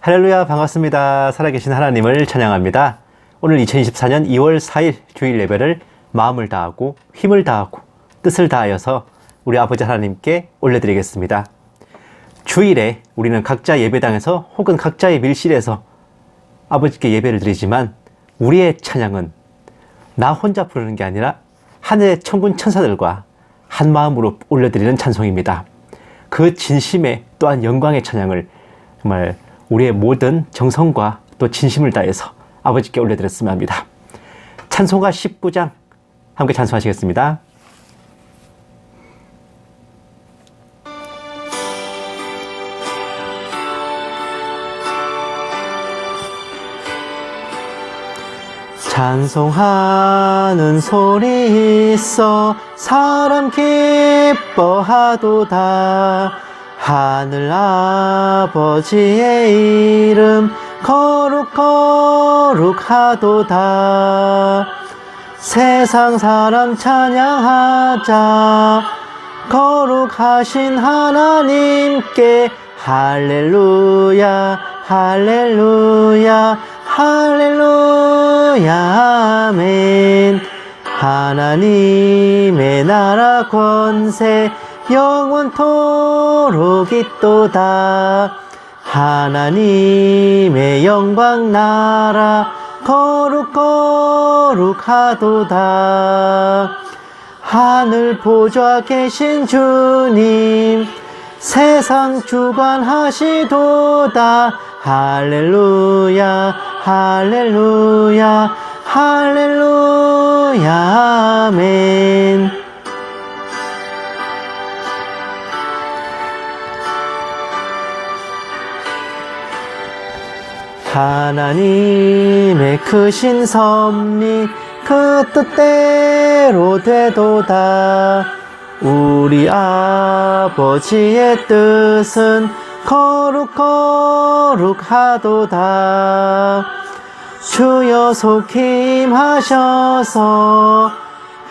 할렐루야, 반갑습니다. 살아계신 하나님을 찬양합니다. 오늘 2024년 2월 4일 주일 예배를 마음을 다하고 힘을 다하고 뜻을 다하여서 우리 아버지 하나님께 올려드리겠습니다. 주일에 우리는 각자 예배당에서 혹은 각자의 밀실에서 아버지께 예배를 드리지만 우리의 찬양은 나 혼자 부르는 게 아니라 하늘의 천군 천사들과 한 마음으로 올려드리는 찬송입니다. 그 진심의 또한 영광의 찬양을 정말 우리의 모든 정성과 또 진심을 다해서 아버지께 올려드렸으면 합니다. 찬송가 19장 함께 찬송하시겠습니다. 찬송하는 소리 있어 사람 기뻐하도다. 하늘 아버지의 이름 거룩 거룩하도다. 세상 사람 찬양하자. 거룩하신 하나님께 할렐루야 할렐루야 할렐루야 아멘. 하나님의 나라 권세 영원토록 있도다. 하나님의 영광 나라 거룩 거룩하도다. 하늘 보좌 계신 주님 세상 주관하시도다. 할렐루야 할렐루야 할렐루야 아멘. 하나님의 크신 섭리 그 뜻대로 되도다. 우리 아버지의 뜻은 거룩 거룩하도다. 주여 속히 임하셔서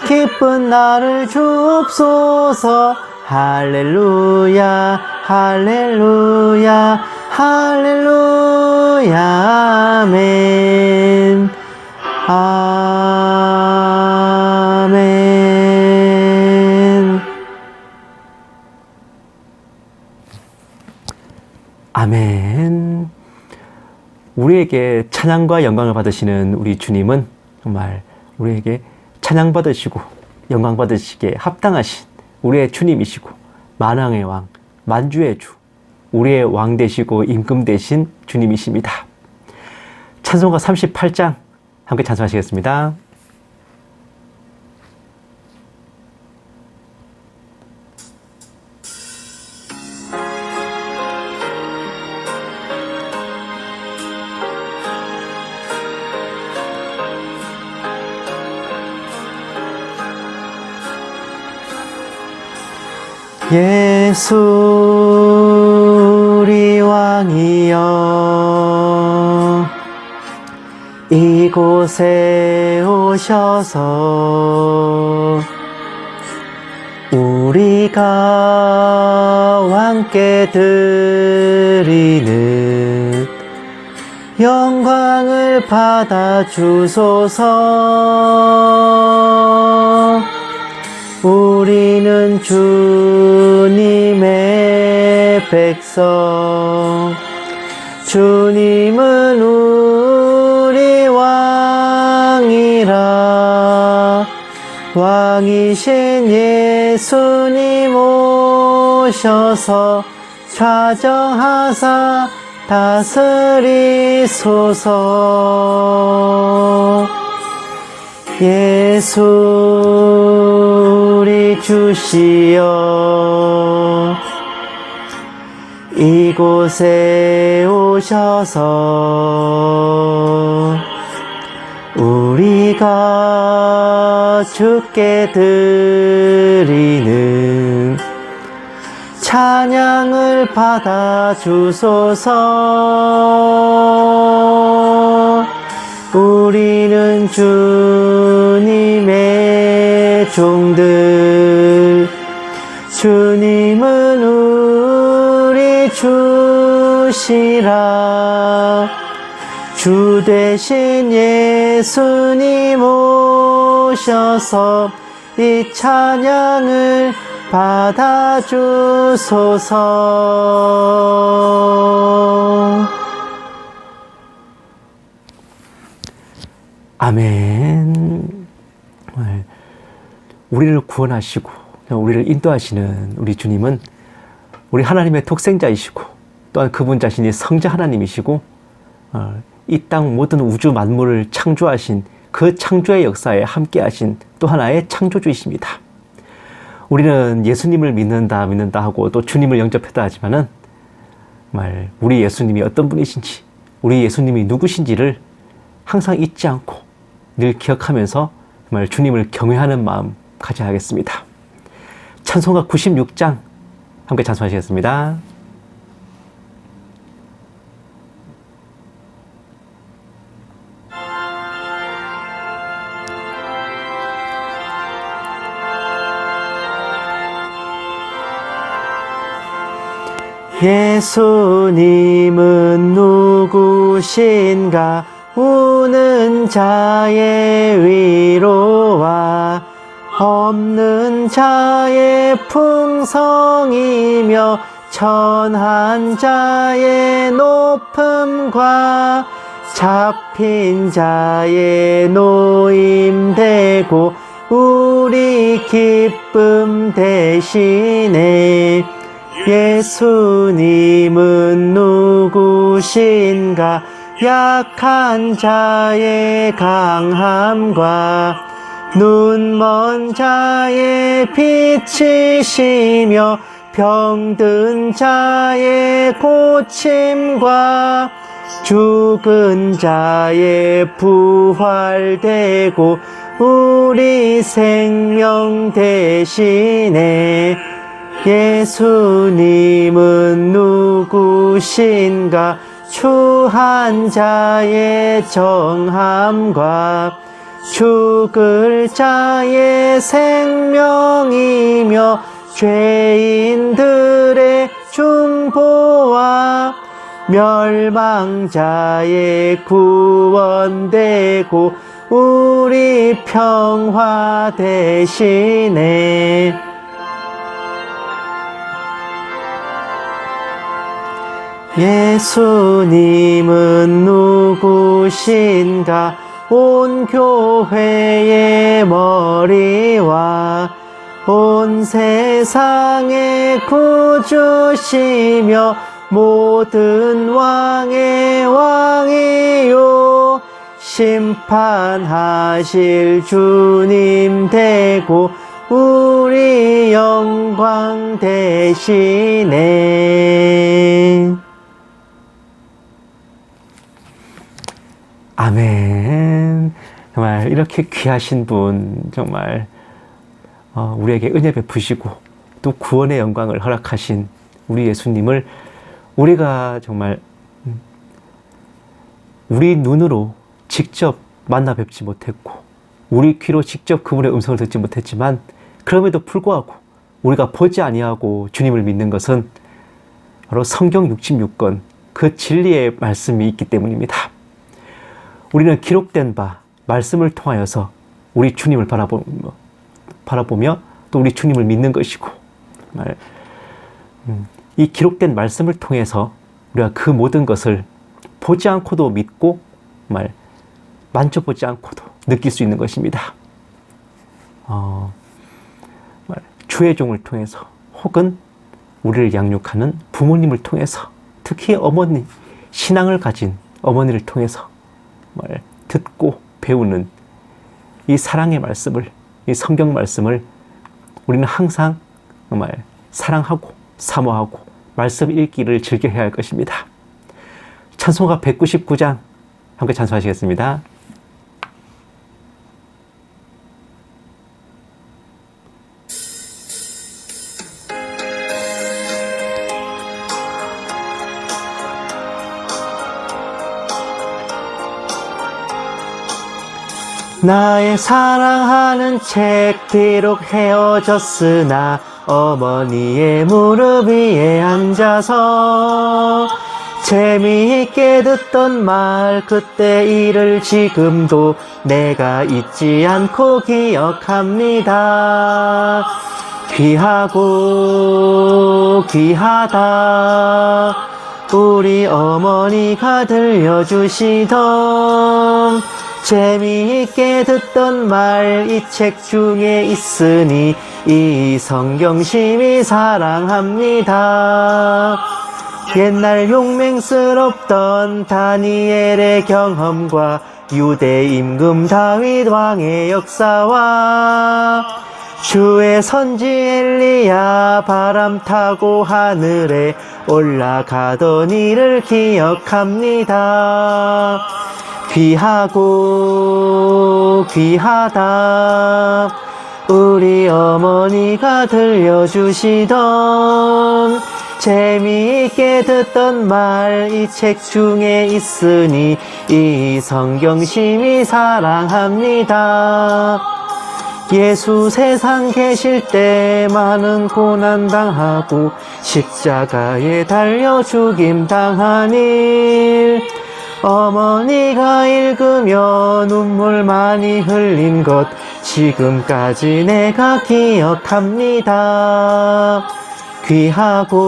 기쁜 날을 주옵소서. 할렐루야 할렐루야 할렐루야 아멘 아멘 아멘. 우리에게 찬양과 영광을 받으시는 우리 주님은 정말 우리에게 찬양 받으시고 영광 받으시기에 합당하신 우리의 주님이시고 만왕의 왕 만주의 주 우리의 왕 되시고 임금 되신 주님이십니다. 찬송가 38장 함께 찬송하시겠습니다. 예수 우리 왕이여 이곳에 오셔서 우리가 왕께 드리는 영광을 받아 주소서. 우리는 주님의 백성 주님은 우리 왕이라. 왕이신 예수님 오셔서 좌정하사 다스리소서. 예수 우리 주시여 이곳에 오셔서 우리가 주께 드리는 찬양을 받아 주소서. 우리는 주님의 종들 주님은 우리 주시 주시라. 주 대신 예수님 오셔서 이 찬양을 받아주소서. 아멘. 우리를 구원하시고 우리를 인도하시는 우리 주님은 우리 하나님의 독생자이시고 또한 그분 자신이 성자 하나님이시고 이 땅 모든 우주 만물을 창조하신 그 창조의 역사에 함께하신 또 하나의 창조주이십니다. 우리는 예수님을 믿는다 하고 또 주님을 영접했다 하지만은 정말 우리 예수님이 어떤 분이신지, 우리 예수님이 누구신지를 항상 잊지 않고 늘 기억하면서 정말 주님을 경외하는 마음 가져야 하겠습니다. 찬송가 96장 함께 찬송하시겠습니다. 예수님은 누구신가? 우는 자의 위로와 없는 자의 풍성이며 천한 자의 높음과 잡힌 자의 노임되고 우리 기쁨 대신에 예수님은 누구신가? 약한 자의 강함과 눈먼 자의 빛이시며 병든 자의 고침과 죽은 자의 부활되고 우리 생명 대신에 예수님은 누구신가? 추한 자의 정함과 죽을 자의 생명이며 죄인들의 중보와 멸망자의 구원되고 우리 평화 대신에 예수님은 누구신가? 온 교회의 머리와 온 세상의 구주시며 모든 왕의 왕이요 심판하실 주님 되고 우리 영광 대신에 아멘. 정말 이렇게 귀하신 분, 정말 우리에게 은혜 베푸시고 또 구원의 영광을 허락하신 우리 예수님을 우리가 정말 우리 눈으로 직접 만나 뵙지 못했고 우리 귀로 직접 그분의 음성을 듣지 못했지만 그럼에도 불구하고 우리가 보지 아니하고 주님을 믿는 것은 바로 성경 66권 그 진리의 말씀이 있기 때문입니다. 우리는 기록된 바 말씀을 통하여서 우리 주님을 바라보며 또 우리 주님을 믿는 것이고 정말 이 기록된 말씀을 통해서 우리가 그 모든 것을 보지 않고도 믿고 정말 만져보지 않고도 느낄 수 있는 것입니다. 주의 종을 통해서 혹은 우리를 양육하는 부모님을 통해서 특히 어머니, 신앙을 가진 어머니를 통해서 듣고 배우는 이 사랑의 말씀을, 이 성경 말씀을 우리는 항상 정말 사랑하고 사모하고 말씀 읽기를 즐겨야 할 것입니다. 찬송가 199장 함께 찬송하시겠습니다. 나의 사랑하는 책 비록 헤어졌으나 어머니의 무릎 위에 앉아서 재미있게 듣던 말 그때 일을 지금도 내가 잊지 않고 기억합니다. 귀하고 귀하다 우리 어머니가 들려주시던 재미있게 듣던 말 이 책 중에 있으니 이 성경 심히 사랑합니다. 옛날 용맹스럽던 다니엘의 경험과 유대 임금 다윗 왕의 역사와 주의 선지 엘리야 바람 타고 하늘에 올라가던 일을 기억합니다. 귀하고 귀하다 우리 어머니가 들려주시던 재미있게 듣던 말 이 책 중에 있으니 이 성경 심히 사랑합니다. 예수 세상 계실 때 많은 고난 당하고 십자가에 달려 죽임 당한 일 어머니가 읽으며 눈물 많이 흘린 것 지금까지 내가 기억합니다. 귀하고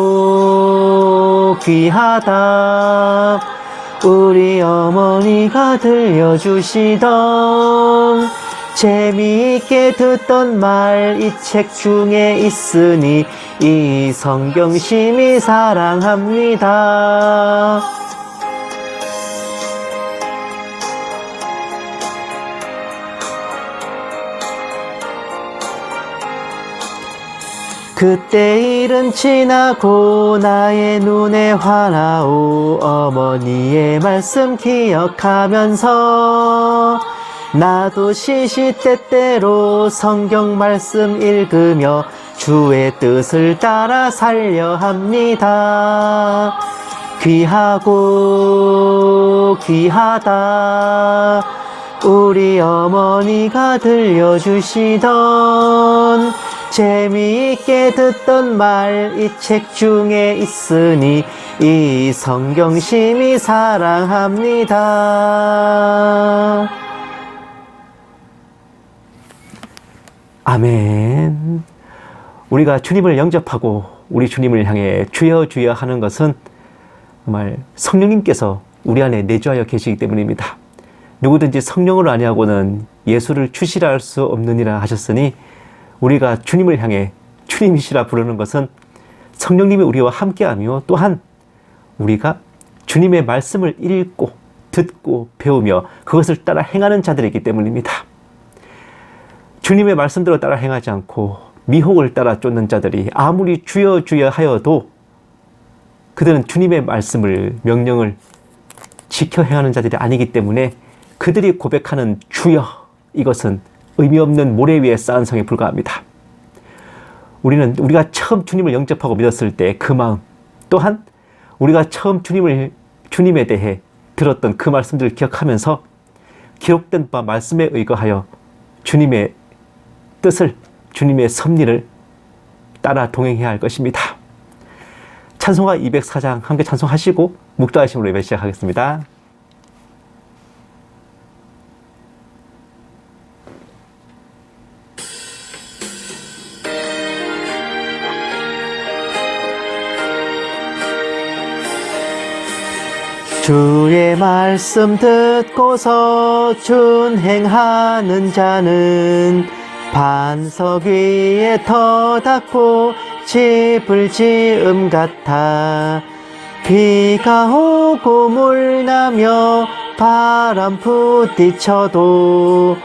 귀하다 우리 어머니가 들려주시던 재미있게 듣던 말 이 책 중에 있으니 이 성경 심히 사랑합니다. 그때 일은 지나고 나의 눈에 환하오 어머니의 말씀 기억하면서 나도 시시때때로 성경 말씀 읽으며 주의 뜻을 따라 살려 합니다. 귀하고 귀하다 우리 어머니가 들려주시던 재미있게 듣던 말 이 책 중에 있으니 이 성경 심히 사랑합니다. 아멘. 우리가 주님을 영접하고 우리 주님을 향해 주여 주여 하는 것은 정말 성령님께서 우리 안에 내주하여 계시기 때문입니다. 누구든지 성령으로 아니하고는 예수를 주시라 할 수 없느니라 하셨으니 우리가 주님을 향해 주님이시라 부르는 것은 성령님이 우리와 함께하며 또한 우리가 주님의 말씀을 읽고 듣고 배우며 그것을 따라 행하는 자들이기 때문입니다. 주님의 말씀대로 따라 행하지 않고 미혹을 따라 쫓는 자들이 아무리 주여 주여 하여도 그들은 주님의 말씀을 명령을 지켜 행하는 자들이 아니기 때문에 그들이 고백하는 주여 이것은 의미 없는 모래 위에 쌓은 성에 불과합니다. 우리가 처음 주님을 영접하고 믿었을 때 그 마음 또한 우리가 처음 주님에 대해 들었던 그 말씀들을 기억하면서 기록된 바 말씀에 의거하여 주님의 뜻을 주님의 섭리를 따라 동행해야 할 것입니다. 찬송가 204장 함께 찬송하시고 묵도하심으로 예배 시작하겠습니다. 주의 말씀 듣고서 준행하는 자는 반석 위에 터 닦고 집을 지음 같아 비가 오고 물 나며 바람 부딪혀도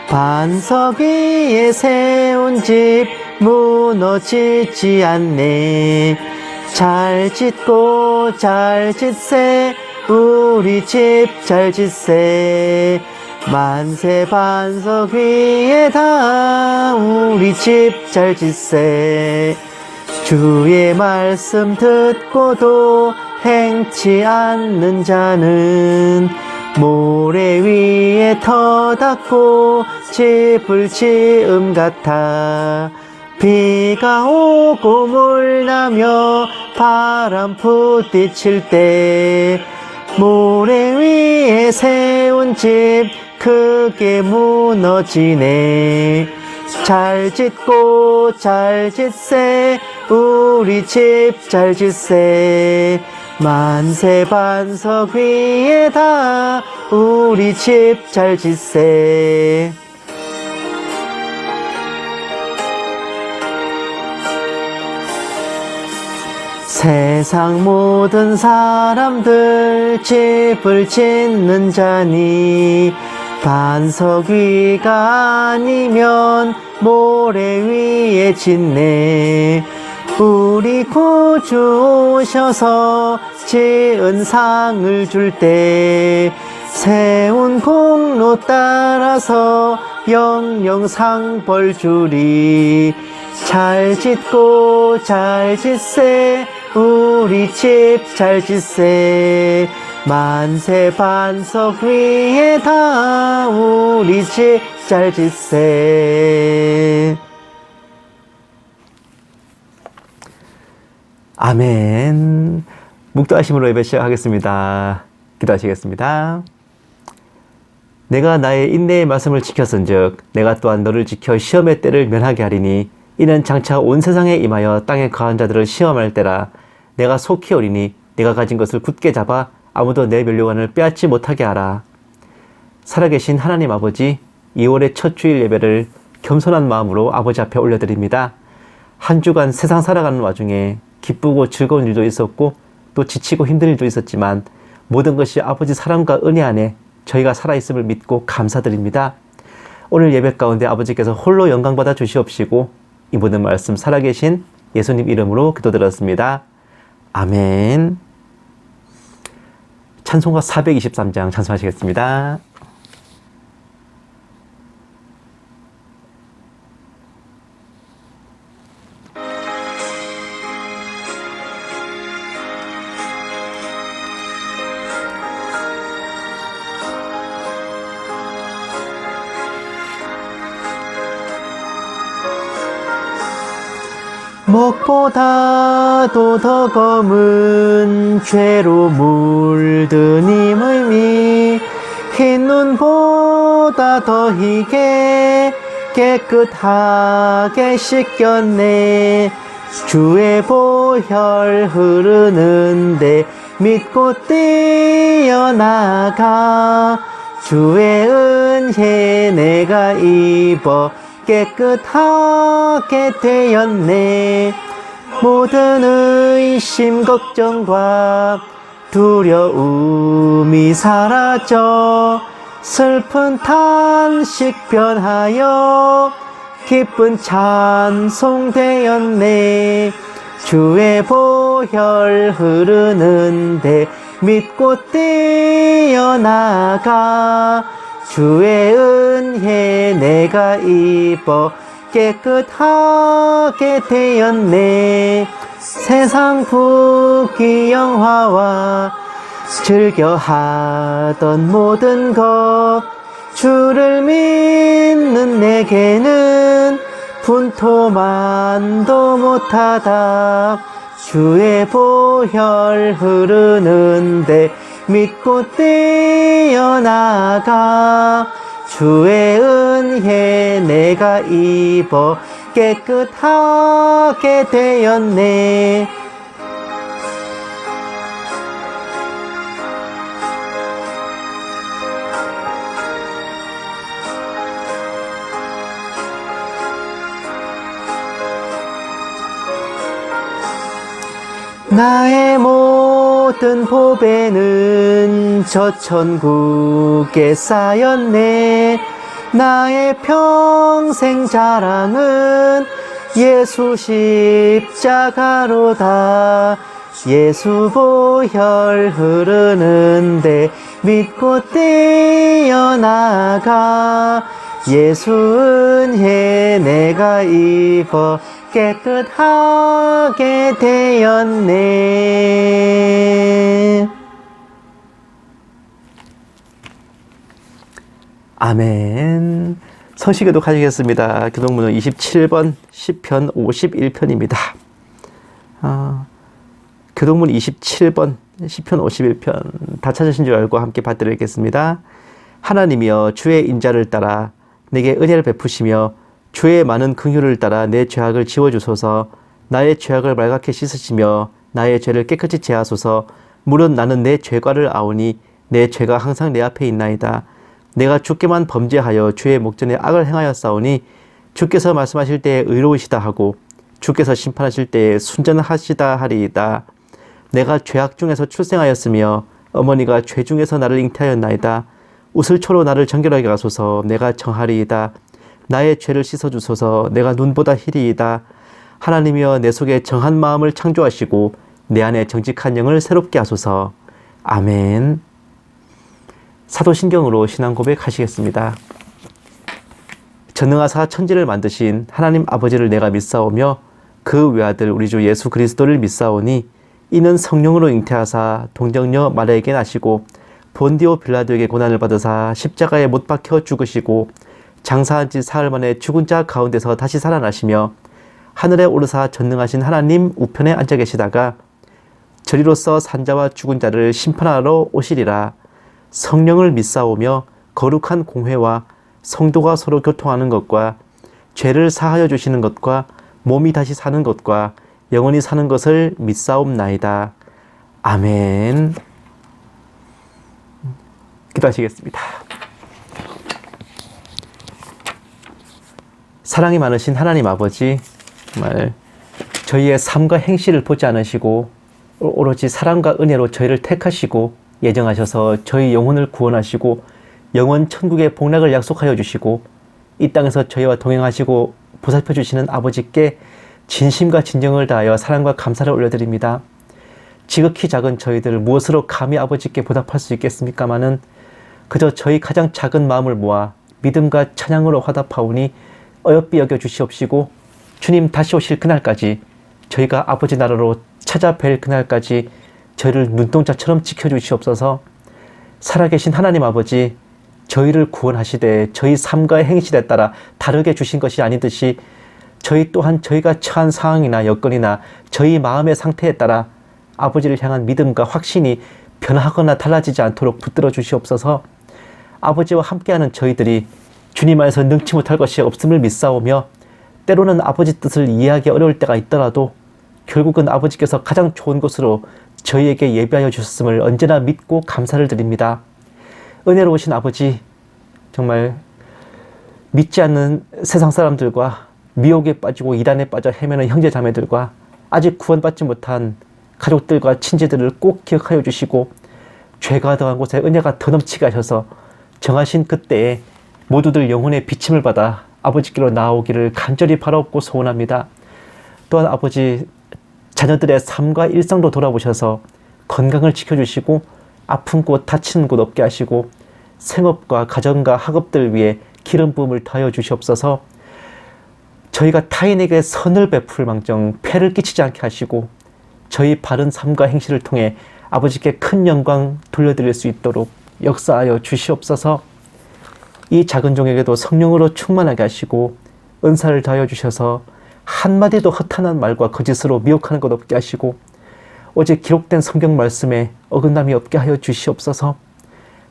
반석 위에 세운 집 무너지지 않네. 잘 짓고 잘 짓세 우리 집 잘 짓세 만세 반석 위에다 우리 집 잘 짓세 주의 말씀 듣고도 행치 않는 자는 모래 위에 터 닦고 집을 지음 같아 비가 오고 물나며 바람 부딪힐 때 모래 위에 세운 집 크게 무너지네. 잘 짓고 잘 짓세 우리 집 잘 짓세 만세 반석 위에다 우리 집 잘 짓세. 세상 모든 사람들 집을 짓는 자니 반석 위가 아니면 모래 위에 짓네. 우리 구주 오셔서 지은 상을 줄 때 세운 공로 따라서 영영 상벌 주리. 잘 짓고 잘 짓세 우리 집 잘 짓세 만세 반석 위에다 우리 집 잘 짓세. 아멘. 묵도하심으로 예배 시작하겠습니다. 기도하시겠습니다. 내가 나의 인내의 말씀을 지켰은즉 내가 또한 너를 지켜 시험의 때를 면하게 하리니 이는 장차 온 세상에 임하여 땅에 거한 자들을 시험할 때라. 내가 속히 오리니 내가 가진 것을 굳게 잡아 아무도 내 면류관을 빼앗지 못하게 하라. 살아계신 하나님 아버지, 2월의 첫 주일 예배를 겸손한 마음으로 아버지 앞에 올려드립니다. 한 주간 세상 살아가는 와중에 기쁘고 즐거운 일도 있었고 또 지치고 힘든 일도 있었지만 모든 것이 아버지 사랑과 은혜 안에 저희가 살아있음을 믿고 감사드립니다. 오늘 예배 가운데 아버지께서 홀로 영광받아 주시옵시고 이 모든 말씀 살아계신 예수님 이름으로 기도드렸습니다. 아멘. 찬송가 423장 찬송하시겠습니다. 목보다도 더 검은 죄로 물든 힘의 미 흰 눈보다 더 희게 깨끗하게 씻겼네. 주의 보혈 흐르는데 믿고 뛰어나가 주의 은혜 내가 입어 깨끗하게 되었네. 모든 의심 걱정과 두려움이 사라져 슬픈 탄식 변하여 기쁜 찬송 되었네. 주의 보혈 흐르는데 믿고 뛰어나가 주의 은혜 내가 입어 깨끗하게 되었네. 세상 부귀 영화와 즐겨 하던 모든 것 주를 믿는 내게는 분토만도 못하다. 주의 보혈 흐르는데 믿고 뛰어나가 주의 은혜 내가 입어 깨끗하게 되었네. 나의 모든 보배는 저 천국에 쌓였네. 나의 평생 자랑은 예수 십자가로다. 예수 보혈 흐르는데 믿고 뛰어나가 예수 은혜 내가 입어 깨끗하게 되었네. 아멘. 성시교독 하시겠습니다. 교독문은 27번 시편 51편입니다. 교독문 27번 시편 51편 다 찾으신 줄 알고 함께 받드리겠습니다. 하나님이여 주의 인자를 따라 내게 은혜를 베푸시며 주의 많은 긍휼을 따라 내 죄악을 지워주소서. 나의 죄악을 말갛게 씻으시며 나의 죄를 깨끗이 제하소서. 물은 나는 내 죄과를 아오니 내 죄가 항상 내 앞에 있나이다. 내가 주께만 범죄하여 주의 목전에 악을 행하였사오니 주께서 말씀하실 때에 의로우시다 하고 주께서 심판하실 때에 순전하시다 하리이다. 내가 죄악 중에서 출생하였으며 어머니가 죄 중에서 나를 잉태하였나이다. 우슬초로 나를 정결하게 하소서. 내가 정하리이다. 나의 죄를 씻어주소서. 내가 눈보다 희리이다. 하나님이여 내 속에 정한 마음을 창조하시고 내 안에 정직한 영을 새롭게 하소서. 아멘. 사도신경으로 신앙 고백하시겠습니다. 전능하사 천지를 만드신 하나님 아버지를 내가 믿사오며 그 외아들 우리 주 예수 그리스도를 믿사오니 이는 성령으로 잉태하사 동정녀 마리아에게 나시고 본디오 빌라도에게 고난을 받으사 십자가에 못 박혀 죽으시고 장사한 지 사흘 만에 죽은 자 가운데서 다시 살아나시며 하늘에 오르사 전능하신 하나님 우편에 앉아 계시다가 저리로서 산자와 죽은 자를 심판하러 오시리라. 성령을 믿사오며 거룩한 공회와 성도가 서로 교통하는 것과 죄를 사하여 주시는 것과 몸이 다시 사는 것과 영원히 사는 것을 믿사옵나이다. 아멘. 기도하시겠습니다. 사랑이 많으신 하나님 아버지, 정말 저희의 삶과 행실을 보지 않으시고 오로지 사랑과 은혜로 저희를 택하시고 예정하셔서 저희 영혼을 구원하시고 영원 천국의 복락을 약속하여 주시고 이 땅에서 저희와 동행하시고 보살펴 주시는 아버지께 진심과 진정을 다하여 사랑과 감사를 올려드립니다. 지극히 작은 저희들 무엇으로 감히 아버지께 보답할 수 있겠습니까마는 그저 저희 가장 작은 마음을 모아 믿음과 찬양으로 화답하오니 어여삐 여겨 주시옵시고 주님 다시 오실 그날까지 저희가 아버지 나라로 찾아뵐 그날까지 저희를 눈동자처럼 지켜주시옵소서. 살아계신 하나님 아버지, 저희를 구원하시되 저희 삶과 행실에 따라 다르게 주신 것이 아니듯이 저희 또한 저희가 처한 상황이나 여건이나 저희 마음의 상태에 따라 아버지를 향한 믿음과 확신이 변하거나 달라지지 않도록 붙들어 주시옵소서. 아버지와 함께하는 저희들이 주님 안에서 능치 못할 것이 없음을 믿사오며 때로는 아버지 뜻을 이해하기 어려울 때가 있더라도 결국은 아버지께서 가장 좋은 것으로 저희에게 예비하여 주셨음을 언제나 믿고 감사를 드립니다. 은혜로우신 아버지, 정말 믿지 않는 세상 사람들과 미혹에 빠지고 이단에 빠져 헤매는 형제 자매들과 아직 구원받지 못한 가족들과 친지들을 꼭 기억하여 주시고 죄가 더한 곳에 은혜가 더 넘치게 하셔서 정하신 그때에 모두들 영혼의 비침을 받아 아버지께로 나오기를 간절히 바라옵고 소원합니다. 또한 아버지, 자녀들의 삶과 일상도 돌아보셔서 건강을 지켜주시고 아픈 곳, 다치는 곳 없게 하시고 생업과 가정과 학업들 위해 기름 부음을 더하여 주시옵소서. 저희가 타인에게 선을 베풀 망정 폐를 끼치지 않게 하시고 저희 바른 삶과 행실을 통해 아버지께 큰 영광 돌려드릴 수 있도록 역사하여 주시옵소서. 이 작은 종에게도 성령으로 충만하게 하시고 은사를 더하여 주셔서 한마디도 허탄한 말과 거짓으로 미혹하는 것 없게 하시고 오직 기록된 성경 말씀에 어긋남이 없게 하여 주시옵소서.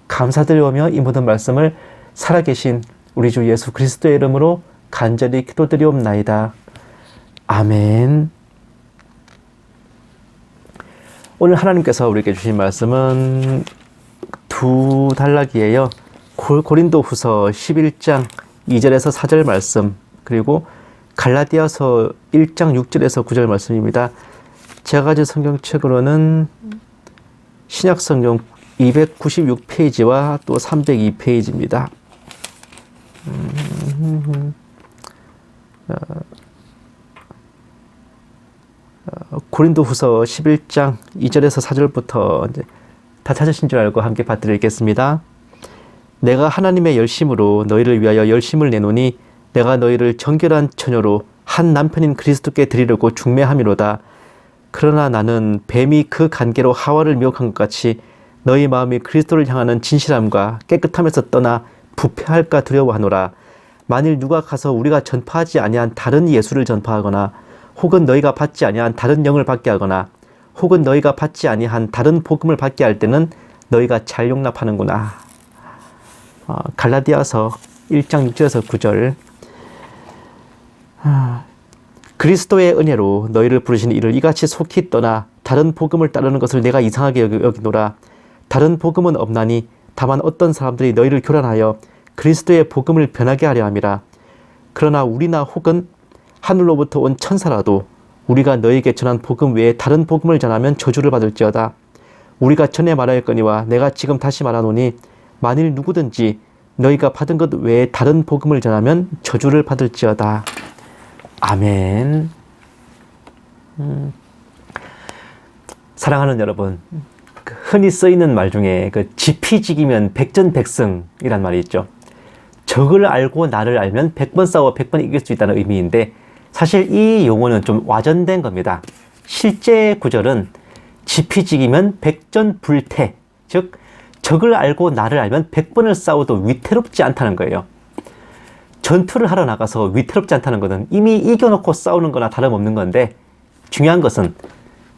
감사드리오며 이 모든 말씀을 살아계신 우리 주 예수 그리스도의 이름으로 간절히 기도드리옵나이다. 아멘. 오늘 하나님께서 우리에게 주신 말씀은 두 단락이에요. 고린도후서 11장 2절에서 4절 말씀, 그리고 갈라디아서 1장 6절에서 9절 말씀입니다. 제가 가진 성경책으로는 신약성경 296페이지와 또 302페이지입니다. 고린도후서 11장 2절에서 4절부터 이제 다 찾으신 줄 알고 함께 받드리겠습니다. 내가 하나님의 열심으로 너희를 위하여 열심을 내노니 내가 너희를 정결한 처녀로 한 남편인 그리스도께 드리려고 중매함이로다. 그러나 나는 뱀이 그 간계로 하와를 미혹한 것 같이 너희 마음이 그리스도를 향하는 진실함과 깨끗함에서 떠나 부패할까 두려워하노라. 만일 누가 가서 우리가 전파하지 아니한 다른 예수를 전파하거나 혹은 너희가 받지 아니한 다른 영을 받게 하거나 혹은 너희가 받지 아니한 다른 복음을 받게 할 때는 너희가 잘 용납하는구나. 갈라디아서 1장 6절에서 9절. 그리스도의 은혜로 너희를 부르신 이를 이같이 속히 떠나 다른 복음을 따르는 것을 내가 이상하게 여기노라. 다른 복음은 없나니 다만 어떤 사람들이 너희를 교란하여 그리스도의 복음을 변하게 하려 함이라. 그러나 우리나 혹은 하늘로부터 온 천사라도 우리가 너희에게 전한 복음 외에 다른 복음을 전하면 저주를 받을지어다. 우리가 전에 말하였거니와 내가 지금 다시 말하노니 만일 누구든지 너희가 받은 것 외에 다른 복음을 전하면 저주를 받을지어다. 아멘. 사랑하는 여러분, 흔히 쓰이는 말 중에 지피지기면 백전백승이란 말이 있죠. 적을 알고 나를 알면 100번 싸워 100번 이길 수 있다는 의미인데 사실 이 용어는 좀 와전된 겁니다. 실제 구절은 지피지기면 백전불태, 즉 적을 알고 나를 알면 100번을 싸워도 위태롭지 않다는 거예요. 전투를 하러 나가서 위태롭지 않다는 것은 이미 이겨놓고 싸우는 거나 다름없는 건데 중요한 것은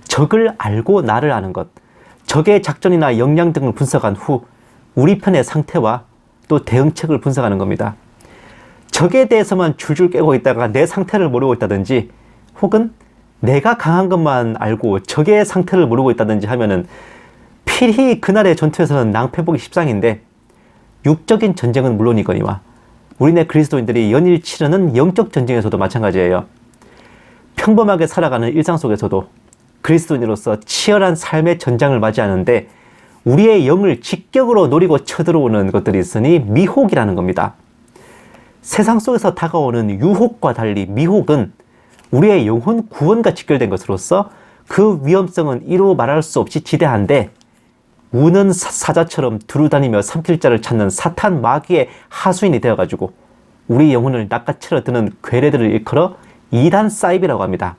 적을 알고 나를 아는 것, 적의 작전이나 역량 등을 분석한 후 우리 편의 상태와 또 대응책을 분석하는 겁니다. 적에 대해서만 줄줄 깨고 있다가 내 상태를 모르고 있다든지 혹은 내가 강한 것만 알고 적의 상태를 모르고 있다든지 하면은 필히 그날의 전투에서는 낭패보기 십상인데 육적인 전쟁은 물론이거니와 우리네 그리스도인들이 연일 치르는 영적 전쟁에서도 마찬가지예요. 평범하게 살아가는 일상 속에서도 그리스도인으로서 치열한 삶의 전장을 맞이하는데 우리의 영을 직격으로 노리고 쳐들어오는 것들이 있으니 미혹이라는 겁니다. 세상 속에서 다가오는 유혹과 달리 미혹은 우리의 영혼 구원과 직결된 것으로서 그 위험성은 이루 말할 수 없이 지대한데 우는 사자처럼 두루다니며 삼킬 자를 찾는 사탄 마귀의 하수인이 되어가지고 우리 영혼을 낚아채려 드는 괴뢰들을 일컬어 이단 사이비라고 합니다.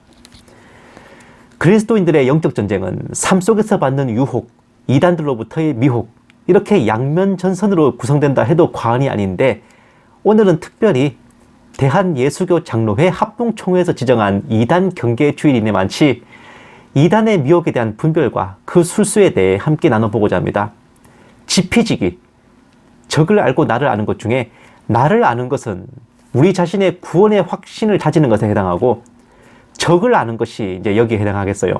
그리스도인들의 영적 전쟁은 삶 속에서 받는 유혹, 이단들로부터의 미혹, 이렇게 양면 전선으로 구성된다 해도 과언이 아닌데 오늘은 특별히 대한예수교 장로회 합동총회에서 지정한 이단 경계 주일인에 많지 이단의 미혹에 대한 분별과 그 술수에 대해 함께 나눠보고자 합니다. 지피지기, 적을 알고 나를 아는 것 중에 나를 아는 것은 우리 자신의 구원의 확신을 다지는 것에 해당하고 적을 아는 것이 이제 여기에 해당하겠어요.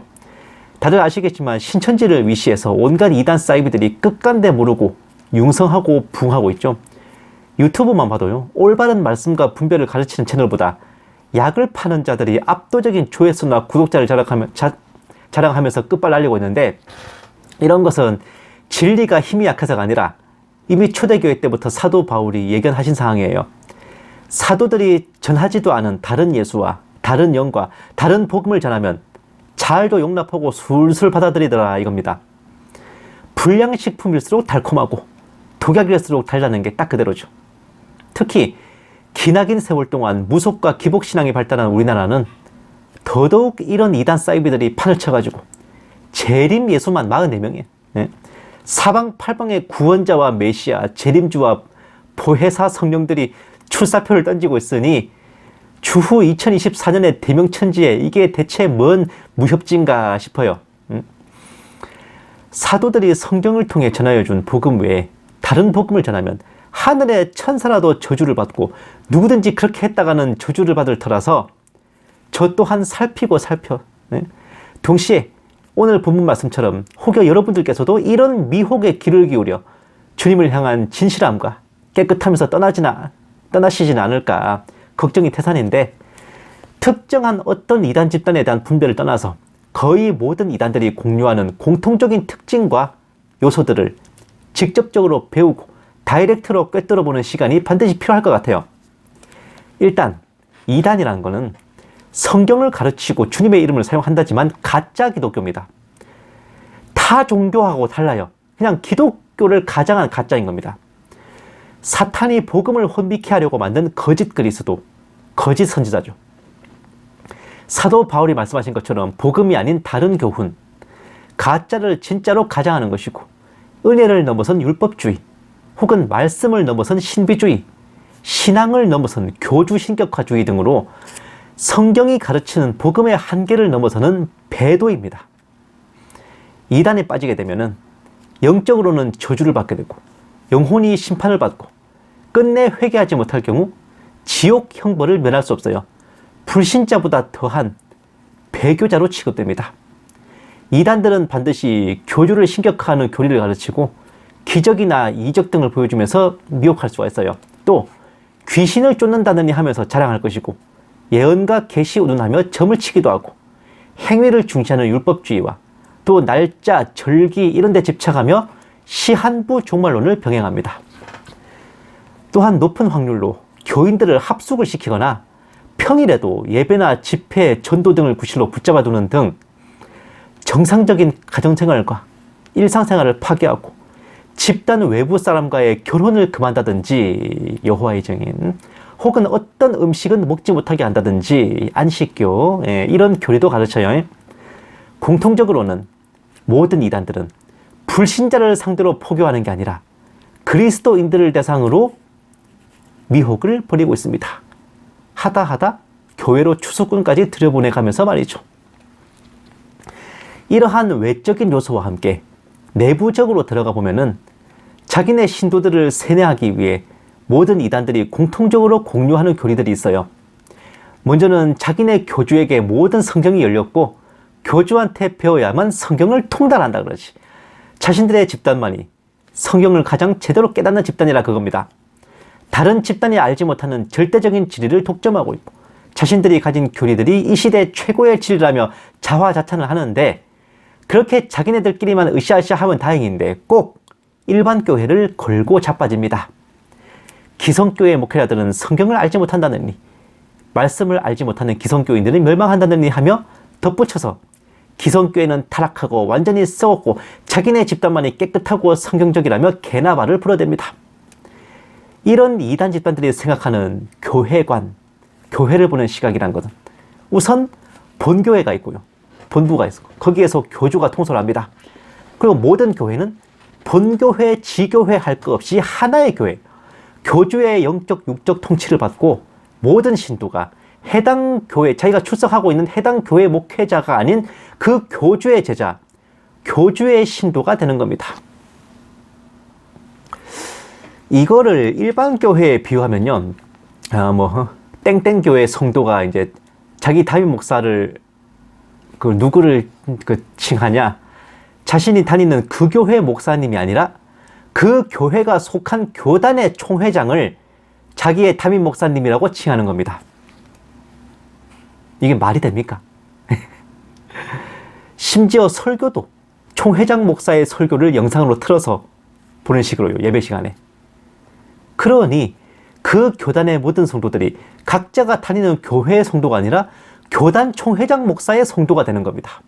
다들 아시겠지만 신천지를 위시해서 온갖 이단 사이비들이 끝간데 모르고 융성하고 붕하고 있죠. 유튜브만 봐도요, 올바른 말씀과 분별을 가르치는 채널보다 약을 파는 자들이 압도적인 조회수나 구독자를 자랑하면서 끝발 날리고 있는데 이런 것은 진리가 힘이 약해서가 아니라 이미 초대교회 때부터 사도 바울이 예견하신 사항이에요. 사도들이 전하지도 않은 다른 예수와 다른 영과 다른 복음을 전하면 잘도 용납하고 술술 받아들이더라 이겁니다. 불량식품일수록 달콤하고 독약일수록 달다는 게 딱 그대로죠. 특히 기나긴 세월 동안 무속과 기복신앙이 발달한 우리나라는 더더욱 이런 이단 사이비들이 판을 쳐가지고 재림 예수만 44명이에요. 네? 사방팔방의 구원자와 메시아, 재림주와 보혜사 성령들이 출사표를 던지고 있으니 주후 2024년의 대명천지에 이게 대체 뭔 무협지인가 싶어요. 사도들이 성경을 통해 전하여준 복음 외에 다른 복음을 전하면 하늘의 천사라도 저주를 받고 누구든지 그렇게 했다가는 저주를 받을 터라서 저 또한 살피고 살펴. 동시에 오늘 본문 말씀처럼 혹여 여러분들께서도 이런 미혹에 귀를 기울여 주님을 향한 진실함과 깨끗하면서 떠나시진 않을까 걱정이 태산인데 특정한 어떤 이단 집단에 대한 분별을 떠나서 거의 모든 이단들이 공유하는 공통적인 특징과 요소들을 직접적으로 배우고 다이렉트로 꿰뚫어보는 시간이 반드시 필요할 것 같아요. 일단 이단이라는 거는 성경을 가르치고 주님의 이름을 사용한다지만 가짜 기독교입니다. 타 종교하고 달라요. 그냥 기독교를 가장한 가짜인 겁니다. 사탄이 복음을 혼미케 하려고 만든 거짓 그리스도, 거짓 선지자죠. 사도 바울이 말씀하신 것처럼 복음이 아닌 다른 교훈, 가짜를 진짜로 가장하는 것이고 은혜를 넘어선 율법주의, 혹은 말씀을 넘어선 신비주의, 신앙을 넘어선 교주 신격화주의 등으로 성경이 가르치는 복음의 한계를 넘어서는 배도입니다. 이단에 빠지게 되면은 영적으로는 저주를 받게 되고 영혼이 심판을 받고 끝내 회개하지 못할 경우 지옥 형벌을 면할 수 없어요. 불신자보다 더한 배교자로 취급됩니다. 이단들은 반드시 교주를 신격화하는 교리를 가르치고 기적이나 이적 등을 보여주면서 미혹할 수가 있어요. 또 귀신을 쫓는다느니 하면서 자랑할 것이고 예언과 계시 운운하며 점을 치기도 하고 행위를 중시하는 율법주의와 또 날짜, 절기 이런 데 집착하며 시한부 종말론을 병행합니다. 또한 높은 확률로 교인들을 합숙을 시키거나 평일에도 예배나 집회, 전도 등을 구실로 붙잡아두는 등 정상적인 가정생활과 일상생활을 파괴하고 집단 외부 사람과의 결혼을 금한다든지 여호와의 증인 혹은 어떤 음식은 먹지 못하게 한다든지 안식교 이런 교리도 가르쳐요. 공통적으로는 모든 이단들은 불신자를 상대로 포교하는 게 아니라 그리스도인들을 대상으로 미혹을 벌이고 있습니다. 하다 교회로 추수꾼까지 들여보내가면서 말이죠. 이러한 외적인 요소와 함께 내부적으로 들어가 보면은 자기네 신도들을 세뇌하기 위해 모든 이단들이 공통적으로 공유하는 교리들이 있어요. 먼저는 자기네 교주에게 모든 성경이 열렸고 교주한테 배워야만 성경을 통달한다 그러지. 자신들의 집단만이 성경을 가장 제대로 깨닫는 집단이라 그겁니다. 다른 집단이 알지 못하는 절대적인 진리를 독점하고 있고 자신들이 가진 교리들이 이 시대 최고의 진리라며 자화자찬을 하는데 그렇게 자기네들끼리만 으쌰으쌰 하면 다행인데 꼭 일반 교회를 걸고 자빠집니다. 기성교회 목회자들은 성경을 알지 못한다느니 말씀을 알지 못하는 기성교인들은 멸망한다느니 하며 덧붙여서 기성교회는 타락하고 완전히 썩었고 자기네 집단만이 깨끗하고 성경적이라며 개나발을 불어댑니다. 이런 이단 집단들이 생각하는 교회관, 교회를 보는 시각이란 것은 우선 본교회가 있고요. 본부가 있고 거기에서 교주가 통솔합니다. 그리고 모든 교회는 본교회, 지교회 할 것 없이 하나의 교회, 교주의 영적, 육적 통치를 받고 모든 신도가 해당 교회, 자기가 출석하고 있는 해당 교회 목회자가 아닌 그 교주의 제자, 교주의 신도가 되는 겁니다. 이거를 일반 교회에 비유하면요, 땡땡교회 성도가 이제 자기 담임 목사를 누구를 칭하냐? 자신이 다니는 그 교회 목사님이 아니라 그 교회가 속한 교단의 총회장을 자기의 담임 목사님이라고 칭하는 겁니다. 이게 말이 됩니까? 심지어 설교도 총회장 목사의 설교를 영상으로 틀어서 보는 식으로요, 예배 시간에. 그러니 그 교단의 모든 성도들이 각자가 다니는 교회의 성도가 아니라 교단 총회장 목사의 성도가 되는 겁니다.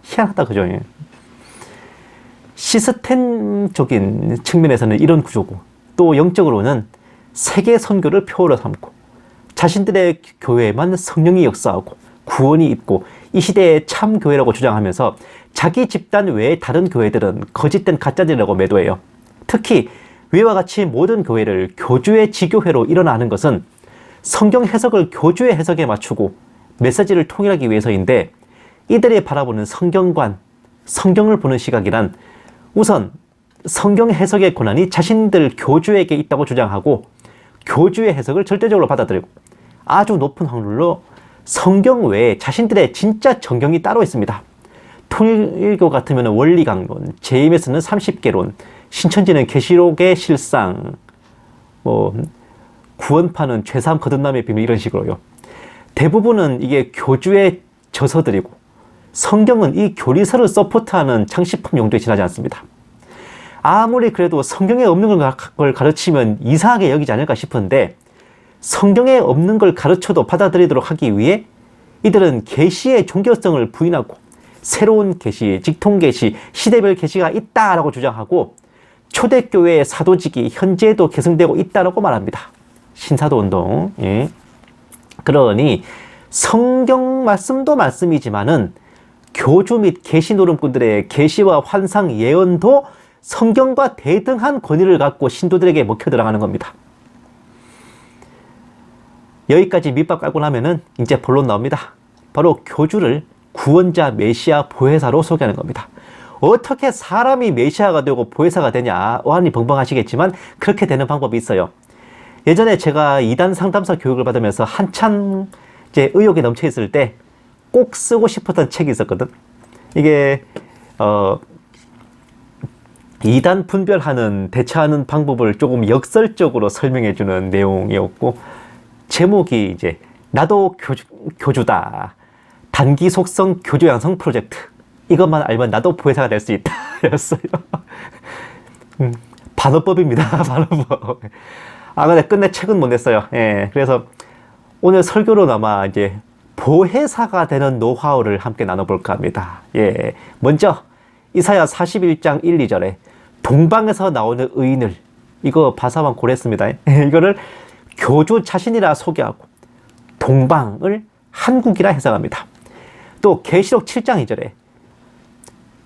희한하다, 그죠? 시스템적인 측면에서는 이런 구조고 또 영적으로는 세계 선교를 표어로 삼고 자신들의 교회에만 성령이 역사하고 구원이 있고 이 시대의 참 교회라고 주장하면서 자기 집단 외의 다른 교회들은 거짓된 가짜들이라고 매도해요. 특히 위와 같이 모든 교회를 교주의 지교회로 일어나는 것은 성경 해석을 교주의 해석에 맞추고 메시지를 통일하기 위해서인데 이들이 바라보는 성경관, 성경을 보는 시각이란 우선 성경 해석의 권한이 자신들 교주에게 있다고 주장하고 교주의 해석을 절대적으로 받아들이고 아주 높은 확률로 성경 외에 자신들의 진짜 정경이 따로 있습니다. 통일교 같으면 원리강론, JMS는 30개론, 신천지는 계시록의 실상, 구원파는 죄사함 거듭남의 비밀 이런 식으로요. 대부분은 이게 교주의 저서들이고 성경은 이 교리서를 서포트하는 장식품 용도에 지나지 않습니다. 아무리 그래도 성경에 없는 걸 가르치면 이상하게 여기지 않을까 싶은데 성경에 없는 걸 가르쳐도 받아들이도록 하기 위해 이들은 계시의 종교성을 부인하고 새로운 계시, 직통계시, 시대별 계시가 있다라고 주장하고 초대교회의 사도직이 현재도 계승되고 있다라고 말합니다. 신사도운동. 예. 그러니 성경 말씀도 말씀이지만은 교주 및 계시 노름꾼들의 계시와 환상 예언도 성경과 대등한 권위를 갖고 신도들에게 먹혀 들어가는 겁니다. 여기까지 밑밥 깔고 나면은 이제 본론 나옵니다. 바로 교주를 구원자, 메시아, 보혜사로 소개하는 겁니다. 어떻게 사람이 메시아가 되고 보혜사가 되냐, 어안이 벙벙하시겠지만 그렇게 되는 방법이 있어요. 예전에 제가 이단 상담사 교육을 받으면서 한참 이제 의욕이 넘쳐 있을 때 꼭 쓰고 싶었던 책이 있었거든. 이게 이단 분별하는, 대처하는 방법을 조금 역설적으로 설명해 주는 내용이었고, 제목이 이제 나도 교주다, 단기 속성 교주 양성 프로젝트, 이것만 알면 나도 보혜사가 될 수 있다 였어요. 반어법입니다. 반어법. 근데 끝내 책은 못 냈어요. 예, 그래서 오늘 설교로나마 이제 보혜사가 되는 노하우를 함께 나눠볼까 합니다. 예, 먼저 이사야 41장 1, 2절에 동방에서 나오는 의인을, 이거 바사만 고랬습니다. 이거를 교주 자신이라 소개하고 동방을 한국이라 해석합니다. 또 계시록 7장 2절에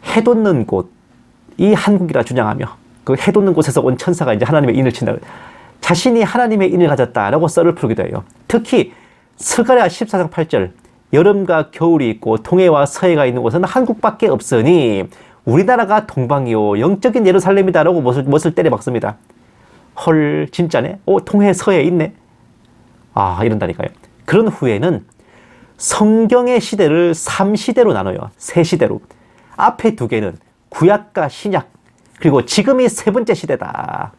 해돋는 곳이 한국이라 주장하며 그 해돋는 곳에서 온 천사가 이제 하나님의 인을 친다. 자신이 하나님의 인을 가졌다라고 썰을 풀기도 해요. 특히 스가랴 14장 8절, 여름과 겨울이 있고 동해와 서해가 있는 곳은 한국밖에 없으니 우리나라가 동방이요 영적인 예루살렘이다라고 못을 때려 박습니다. 헐, 진짜네? 동해 서해 있네? 이런다니까요. 그런 후에는 성경의 시대를 3시대로 나눠요. 3시대로. 앞에 2개는 구약과 신약, 그리고 지금이 3번째 시대다.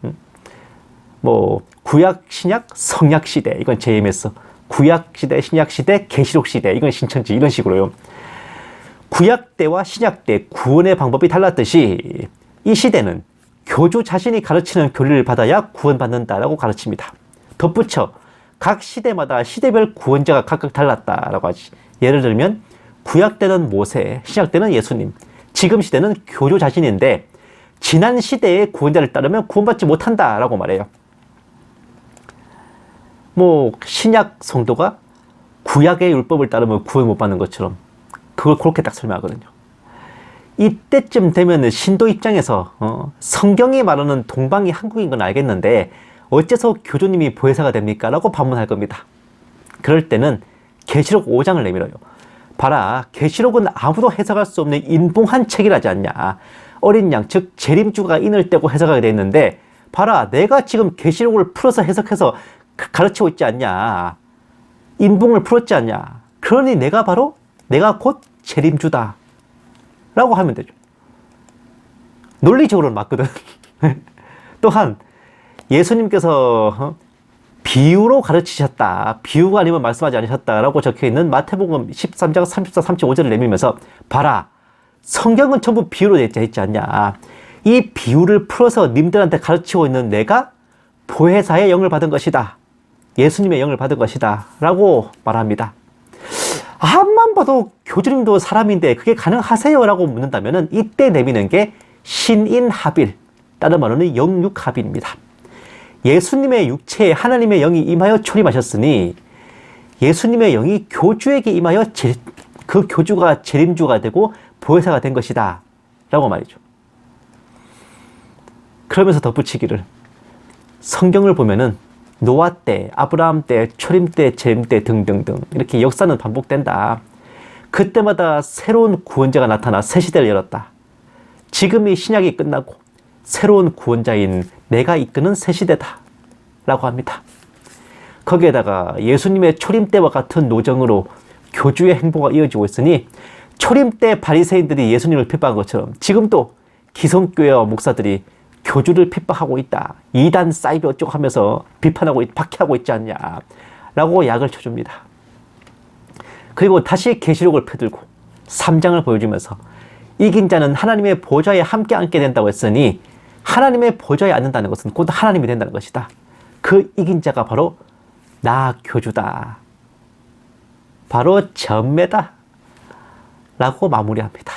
구약, 신약, 성약 시대, 이건 JMS. 구약 시대, 신약 시대, 계시록 시대, 이건 신천지, 이런 식으로요. 구약 때와 신약 때 구원의 방법이 달랐듯이 이 시대는 교주 자신이 가르치는 교리를 받아야 구원받는다라고 가르칩니다. 덧붙여 각 시대마다 시대별 구원자가 각각 달랐다라고 하지. 예를 들면 구약 때는 모세, 신약 때는 예수님, 지금 시대는 교주 자신인데 지난 시대의 구원자를 따르면 구원받지 못한다라고 말해요. 신약 성도가 구약의 율법을 따르면 구원 못 받는 것처럼 그걸 그렇게 딱 설명하거든요. 이때쯤 되면 신도 입장에서 성경이 말하는 동방이 한국인 건 알겠는데 어째서 교주님이 보혜사가 됩니까? 라고 반문할 겁니다. 그럴 때는 계시록 5장을 내밀어요. 봐라, 계시록은 아무도 해석할 수 없는 인봉한 책이라지 않냐. 어린 양, 즉 재림주가 인을 떼고 해석하게 돼 있는데 봐라, 내가 지금 계시록을 풀어서 해석해서 가르치고 있지 않냐. 인봉을 풀었지 않냐. 그러니 내가 곧 재림주다 라고 하면 되죠. 논리적으로는 맞거든. 또한 예수님께서 비유로 가르치셨다, 비유가 아니면 말씀하지 않으셨다라고 적혀있는 마태복음 13장 34, 35절을 내밀면서 봐라, 성경은 전부 비유로 되어 있지 않냐. 이 비유를 풀어서 님들한테 가르치고 있는 내가 보혜사의 영을 받은 것이다, 예수님의 영을 받은 것이다 라고 말합니다. 앞만 봐도 교주님도 사람인데 그게 가능하세요? 라고 묻는다면 이때 내미는 게 신인합일, 다른 말로는 영육합일입니다. 예수님의 육체에 하나님의 영이 임하여 초림하셨으니 예수님의 영이 교주에게 임하여 그 교주가 재림주가 되고 보혜사가 된 것이다 라고 말이죠. 그러면서 덧붙이기를, 성경을 보면은 노아 때, 아브라함 때, 초림 때, 재림 때 등등등 이렇게 역사는 반복된다. 그때마다 새로운 구원자가 나타나 새 시대를 열었다. 지금이 신약이 끝나고 새로운 구원자인 내가 이끄는 새 시대다 라고 합니다. 거기에다가 예수님의 초림 때와 같은 노정으로 교주의 행보가 이어지고 있으니 초림 때 바리새인들이 예수님을 핍박한 것처럼 지금도 기성교회와 목사들이 교주를 핍박하고 있다, 이단 사이비 어쩌고 하면서 비판하고 박해하고 있지 않냐 라고 약을 쳐줍니다. 그리고 다시 계시록을 펴들고 3장을 보여주면서 이긴 자는 하나님의 보좌에 함께 앉게 된다고 했으니 하나님의 보좌에 앉는다는 것은 곧 하나님이 된다는 것이다. 그 이긴 자가 바로 나 교주다, 바로 전매다 라고 마무리합니다.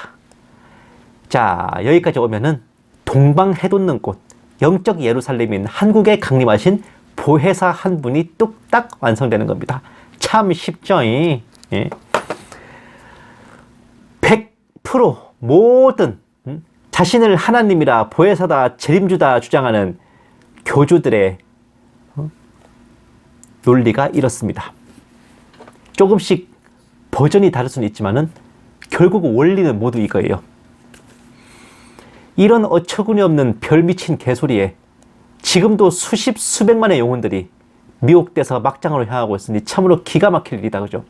자, 여기까지 오면은 동방 해돋는 곳, 영적 예루살렘인 한국에 강림하신 보혜사 한 분이 뚝딱 완성되는 겁니다. 참 쉽죠? 예. 100% 모든 자신을 하나님이라 보혜사다 재림주다 주장하는 교주들의 논리가 이렇습니다. 조금씩 버전이 다를 수는 있지만은 결국 원리는 모두 이거예요. 이런 어처구니 없는 별 미친 개소리에 지금도 수십 수백만의 영혼들이 미혹돼서 막장으로 향하고 있으니 참으로 기가 막힐 일이다, 그죠?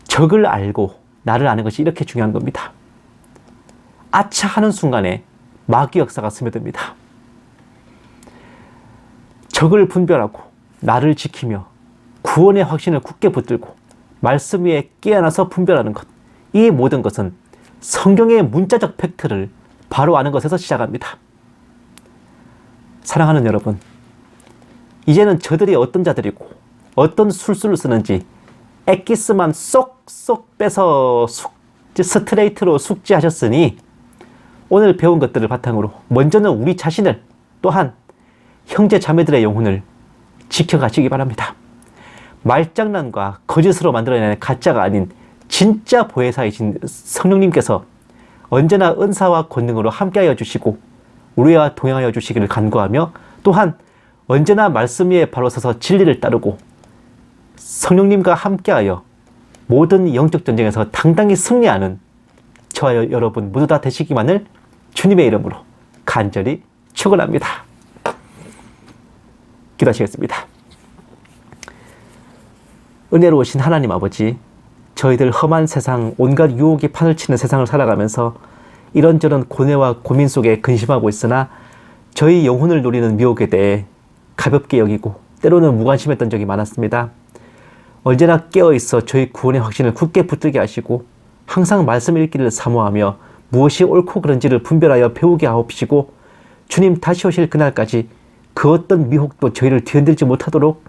적을 알고 나를 아는 것이 이렇게 중요한 겁니다. 아차 하는 순간에 마귀 역사가 스며듭니다. 적을 분별하고 나를 지키며 구원의 확신을 굳게 붙들고 말씀 위에 깨어나서 분별하는 것, 이 모든 것은 성경의 문자적 팩트를 바로 아는 것에서 시작합니다. 사랑하는 여러분, 이제는 저들이 어떤 자들이고 어떤 술수를 쓰는지 엑기스만 쏙쏙 빼서 스트레이트로 숙지하셨으니 오늘 배운 것들을 바탕으로 먼저는 우리 자신을 또한 형제 자매들의 영혼을 지켜가시기 바랍니다. 말장난과 거짓으로 만들어내는 가짜가 아닌 진짜 보혜사이신 성령님께서 언제나 은사와 권능으로 함께하여 주시고 우리와 동행하여 주시기를 간구하며 또한 언제나 말씀 위에 바로 서서 진리를 따르고 성령님과 함께하여 모든 영적 전쟁에서 당당히 승리하는 저와 여러분 모두 다 되시기만을 주님의 이름으로 간절히 축원합니다. 기도하시겠습니다. 은혜로우신 하나님 아버지, 저희들 험한 세상, 온갖 유혹이 판을 치는 세상을 살아가면서 이런저런 고뇌와 고민 속에 근심하고 있으나 저희 영혼을 노리는 미혹에 대해 가볍게 여기고 때로는 무관심했던 적이 많았습니다. 언제나 깨어있어 저희 구원의 확신을 굳게 붙들게 하시고 항상 말씀 읽기를 사모하며 무엇이 옳고 그른지를 분별하여 배우게 하옵시고 주님 다시 오실 그날까지 그 어떤 미혹도 저희를 뒤흔들지 못하도록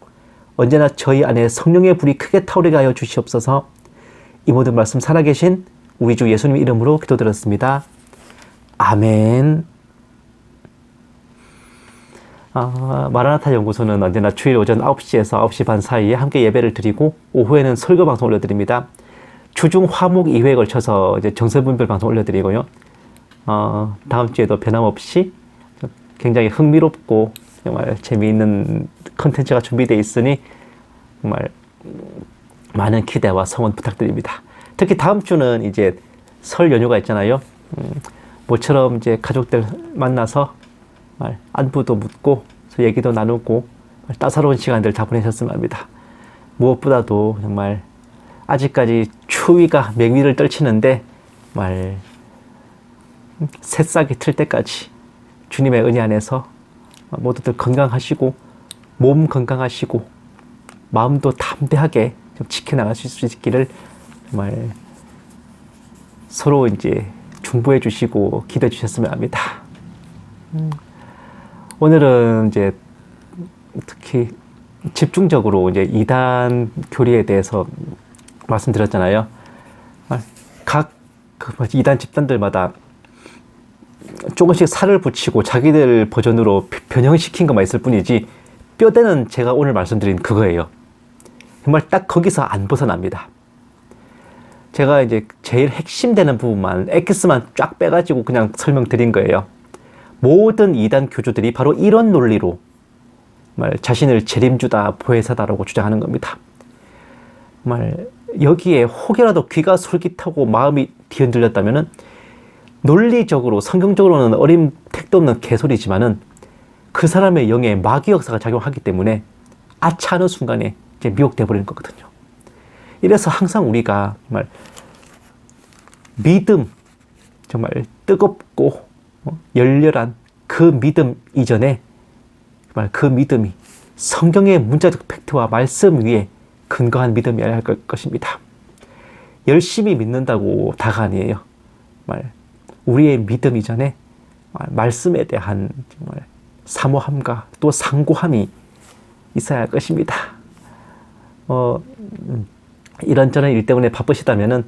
언제나 저희 안에 성령의 불이 크게 타오르게 하여 주시옵소서. 이 모든 말씀 살아계신 우리 주 예수님 이름으로 기도드렸습니다. 아멘. 마라나타 연구소는 언제나 주일 오전 9시에서 9시 반 사이에 함께 예배를 드리고 오후에는 설교 방송 올려드립니다. 주중 화목 2회에 걸쳐서 이제 정서분별 방송 올려드리고요. 다음 주에도 변함없이 굉장히 흥미롭고 정말 재미있는 컨텐츠가 준비되어 있으니 정말 많은 기대와 성원 부탁드립니다. 특히 다음 주는 이제 설 연휴가 있잖아요. 모처럼 이제 가족들 만나서 안부도 묻고 얘기도 나누고 따사로운 시간들 다 보내셨으면 합니다. 무엇보다도 정말 아직까지 추위가 맹위를 떨치는데 정말 새싹이 틀 때까지 주님의 은혜 안에서 모두들 건강하시고 몸 건강하시고 마음도 담대하게 좀 지켜나가실 수 있기를 정말 서로 이제 중보해 주시고 기도해 주셨으면 합니다. 오늘은 이제 특히 집중적으로 이제 이단 교리에 대해서 말씀드렸잖아요. 각 이단 집단들마다 조금씩 살을 붙이고 자기들 버전으로 변형시킨 것만 있을 뿐이지 뼈대는 제가 오늘 말씀드린 그거예요. 정말 딱 거기서 안 벗어납니다. 제가 이제 제일 핵심되는 부분만 엑스만 쫙 빼가지고 그냥 설명드린 거예요. 모든 이단 교주들이 바로 이런 논리로 정말 자신을 재림주다 보혜사다라고 주장하는 겁니다. 정말 여기에 혹여라도 귀가 솔깃하고 마음이 뒤흔들렸다면은 논리적으로 성경적으로는 어림 택도 없는 개소리지만은 그 사람의 영에 마귀 역사가 작용하기 때문에 아차하는 순간에 이제 미혹돼 버리는 거거든요. 이래서 항상 우리가 정말 믿음, 정말 뜨겁고 열렬한 그 믿음 이전에 정말 그 믿음이 성경의 문자적 팩트와 말씀 위에 근거한 믿음이어야 할 것입니다. 열심히 믿는다고 다가 아니에요. 정말 우리의 믿음 이전에 말씀에 대한 정말 사모함과 또 상고함이 있어야 할 것입니다. 이런저런 일 때문에 바쁘시다면은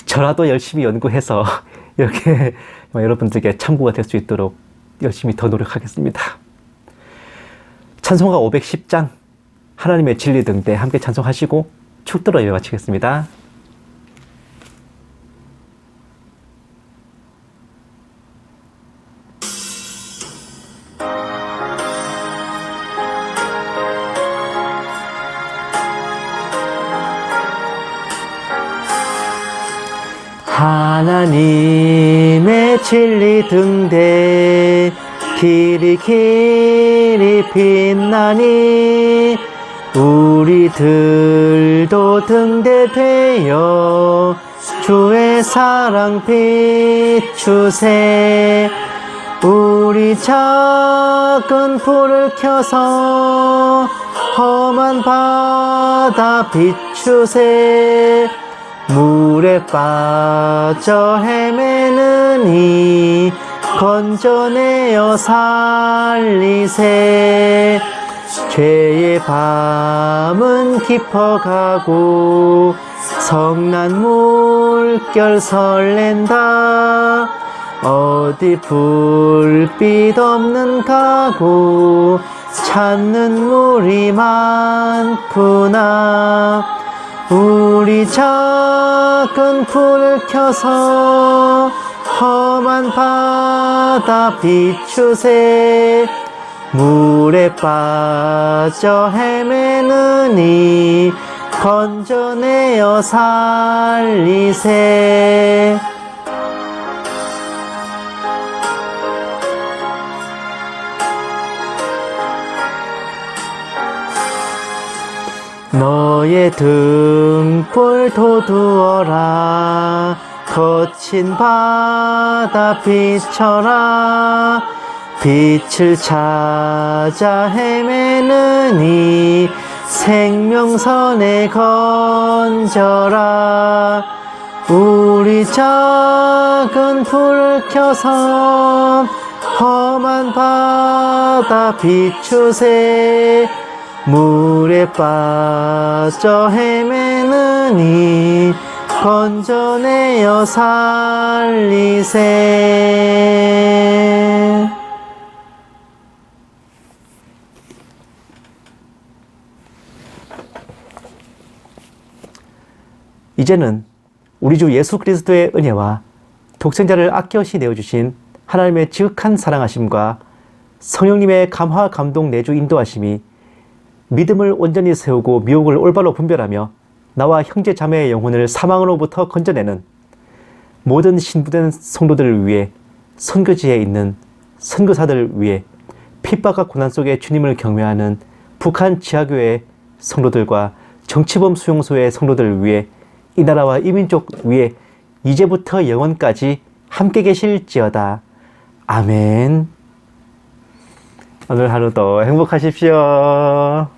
저라도 열심히 연구해서 이렇게 여러분들께 참고가 될 수 있도록 열심히 더 노력하겠습니다. 찬송가 510장 하나님의 진리 등대 함께 찬송하시고 축도로 예배 마치겠습니다. 하나님의 진리 등대 길이 빛나니 우리들도 등대되어 주의 사랑 비추세. 우리 작은 불을 켜서 험한 바다 비추세. 물에 빠져 헤매느니 건져내어 살리세. 죄의 밤은 깊어가고 성난 물결 설렌다. 어디 불빛 없는 가고 찾는 물이 많구나. 우리 작은 불을 켜서 험한 바다 비추세. 물에 빠져 헤매느니 건져내어 살리세. 너의 등불 돋우어라. 거친 바다 비춰라. 빛을 찾아 헤매느니 생명선에 건져라. 우리 작은 불을 켜서 험한 바다 비추세. 물에 빠져 헤매느니 건져내어 살리세. 이제는 우리 주 예수 그리스도의 은혜와 독생자를 아껴시 내어주신 하나님의 지극한 사랑하심과 성령님의 감화 감동 내주 인도하심이 믿음을 온전히 세우고 미혹을 올바로 분별하며 나와 형제 자매의 영혼을 사망으로부터 건져내는 모든 신부된 성도들을 위해 선교지에 있는 선교사들을 위해 핍박과 고난 속에 주님을 경외하는 북한 지하교회 성도들과 정치범 수용소의 성도들을 위해 이 나라와 이 민족 위에 이제부터 영원까지 함께 계실지어다. 아멘. 오늘 하루도 행복하십시오.